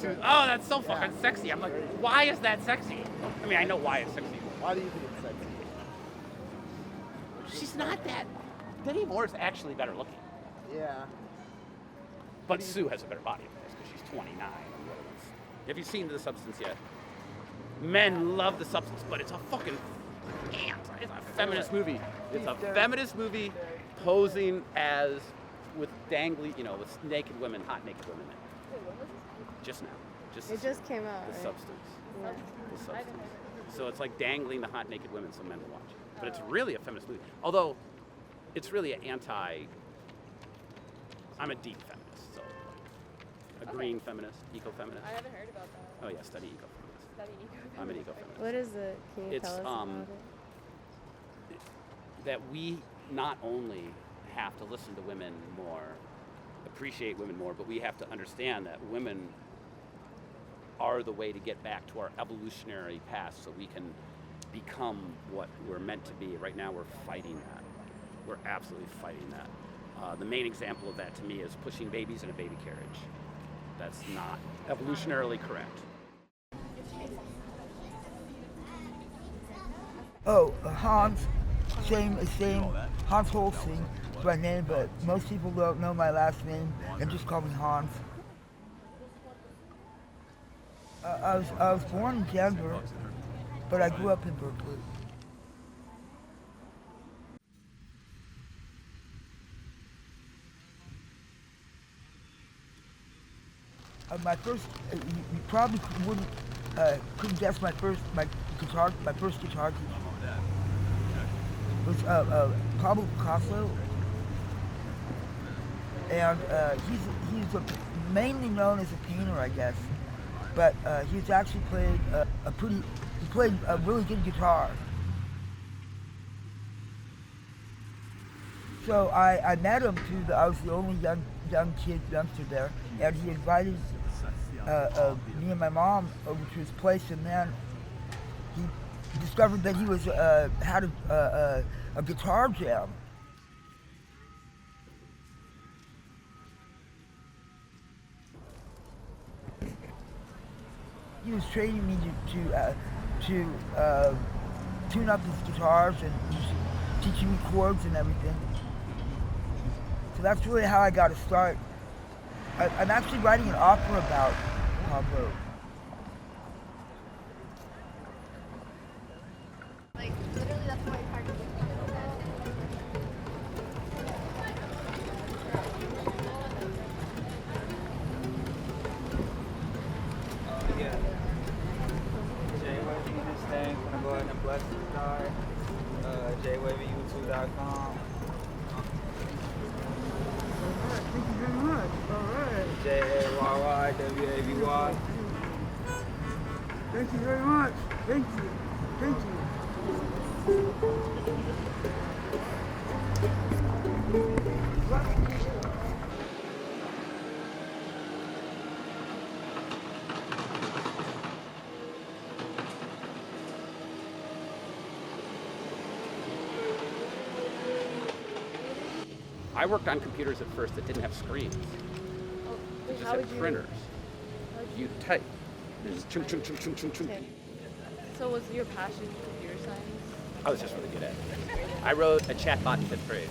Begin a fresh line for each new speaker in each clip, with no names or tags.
Sue, oh, that's so fucking sexy. I'm like, why is that sexy? I mean, I know why it's sexy.
Why do you think it's sexy?
She's not that. Demi Moore's actually better looking.
Yeah.
But Sue has a better body, of course, because she's 29. Have you seen The Substance yet? Men love The Substance, but it's a fucking it's a feminist movie. It's a feminist movie posing as with dangly, with naked women, hot naked women.
Wait, what was this?
Just now.
It just came out.
The
Right?
Substance.
Yeah.
The Substance. So it's like dangling the hot naked women so men will watch it. But it's really a feminist movie. Although it's really an I'm a deep feminist, so a green feminist, eco-feminist.
I haven't heard about that.
Oh yeah, study eco-feminist.
Study eco-feminist.
I'm an eco-feminist.
What is it? Can you
It's,
tell us about it?
That we not only have to listen to women more, appreciate women more, but we have to understand that women are the way to get back to our evolutionary past so we can become what we're meant to be. Right now we're fighting that. We're absolutely fighting that. The main example of that to me is pushing babies in a baby carriage. That's not evolutionarily correct.
Oh, Hans, same, Hans Holstein is my name, but most people don't know my last name and just call me Hans. I was born in Denver, but I grew up in Berkeley. My first, you probably couldn't guess my first guitar teacher was Pablo Picasso, and he's mainly known as a painter, I guess, but he's actually played he played a really good guitar. So I met him too. I was the only youngster there, and he invited me and my mom over to his place, and then he discovered that he was had a guitar jam. He was training me to tune up his guitars and teaching me chords and everything. So that's really how I got to start. I'm actually writing an opera about Pablo.
Like, literally, that's why it's hard to
Yeah. J-Wavy this thing, gonna go ahead and bless the star. JWavyYouTube.com.
Thank you very much. All right.
JAYYWAVY.
Thank you very much. Thank you. Thank you.
I worked on computers at first that didn't have screens. They just had printers. You type. Just chung chung chung chung chung chung.
So was your passion computer science?
I was just really good at it. I wrote a chatbot in 5th grade,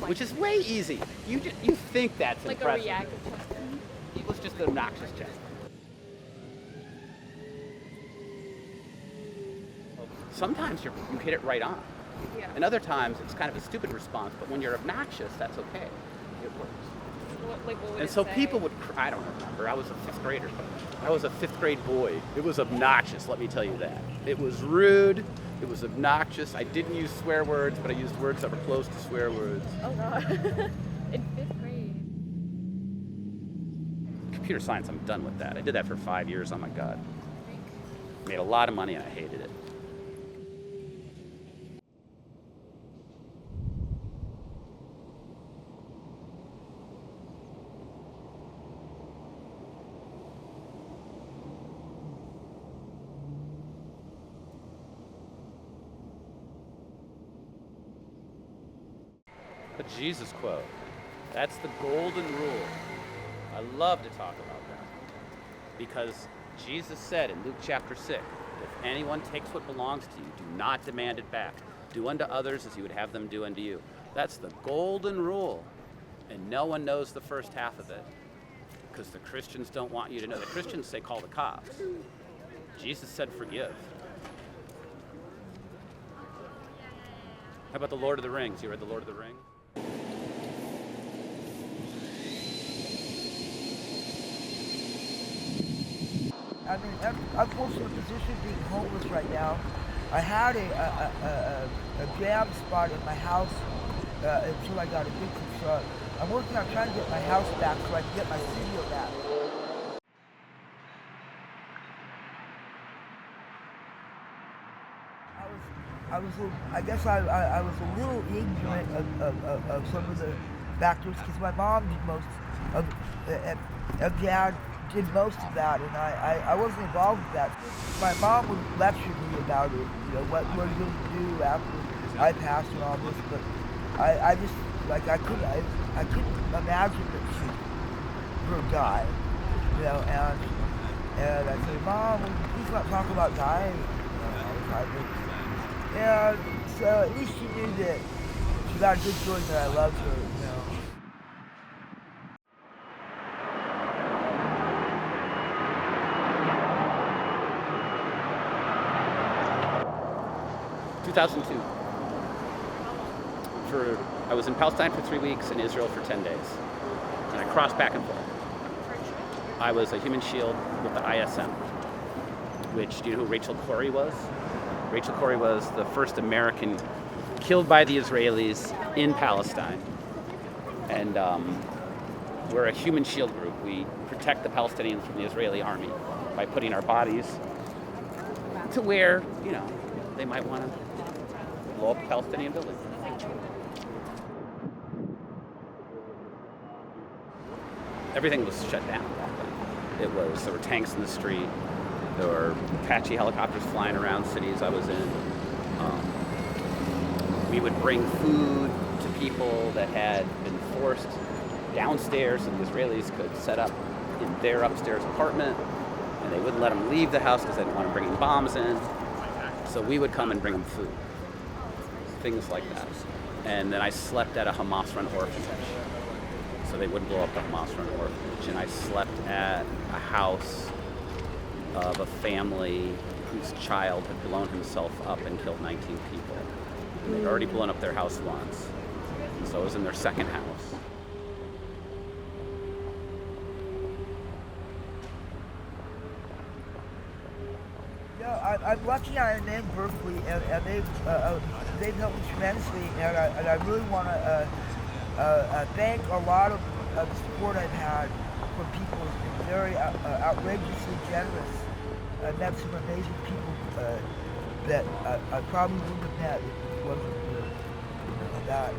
which is way easy. You think that's
like
impressive.
a reactive chatbot?
It was just an obnoxious chat. Sometimes you hit it right on.
Yeah.
And other times it's kind of a stupid response, but when you're obnoxious, that's okay. It works.
What would
And
it
so
say?
people would, I don't remember, I was a 5th grader. I was a 5th grade boy. It was obnoxious, let me tell you that. It was rude, it was obnoxious. I didn't use swear words, but I used words that were close to swear words.
Oh god. In 5th grade.
Computer science, I'm done with that. I did that for 5 years, oh my God. Made a lot of money and I hated it. A Jesus quote. That's the golden rule. I love to talk about that. Because Jesus said in Luke chapter 6, if anyone takes what belongs to you, do not demand it back. Do unto others as you would have them do unto you. That's the golden rule. And no one knows the first half of it. Because the Christians don't want you to know. The Christians say call the cops. Jesus said forgive. How about the Lord of the Rings? You read the Lord of the Rings?
I mean, I'm close to a position of being homeless right now. I had a jam spot in my house until I got evicted. So I'm working on trying to get my house back so I can get my studio back. I guess I was a little ignorant of some of the factors because my mom did most of, and Dad did most of that, and I wasn't involved with that. My mom would lecture me about it, you know, what we're going to do after I passed and all this, but I just, like, I couldn't imagine that she would die, you know, and I said, Mom, please not talk about dying, you know, all the time. And so at least she knew that she got a good feeling that I loved her, you know.
2002. I was in Palestine for 3 weeks and Israel for 10 days. And I crossed back and forth. I was a human shield with the ISM, which, do you know who Rachel Corrie was? Rachel Corrie was the first American killed by the Israelis in Palestine. And we're a human shield group. We protect the Palestinians from the Israeli army by putting our bodies to where, you know, they might want to blow up a Palestinian building. Everything was shut down back then. There were tanks in the street. There were Apache helicopters flying around cities I was in. We would bring food to people that had been forced downstairs, and the Israelis could set up in their upstairs apartment, and they wouldn't let them leave the house because they didn't want to bring in bombs in. So we would come and bring them food, things like that. And then I slept at a Hamas-run orphanage, so they wouldn't blow up the Hamas-run orphanage. And I slept at a house of a family whose child had blown himself up and killed 19 people. And they'd already blown up their house once, and so I was in their second house.
I'm lucky I'm in Berkeley, and they've helped me tremendously, and I really want to thank a lot of the support I've had from people who've been very outrageously generous. I've met some amazing people that I probably wouldn't have met if it wasn't for that.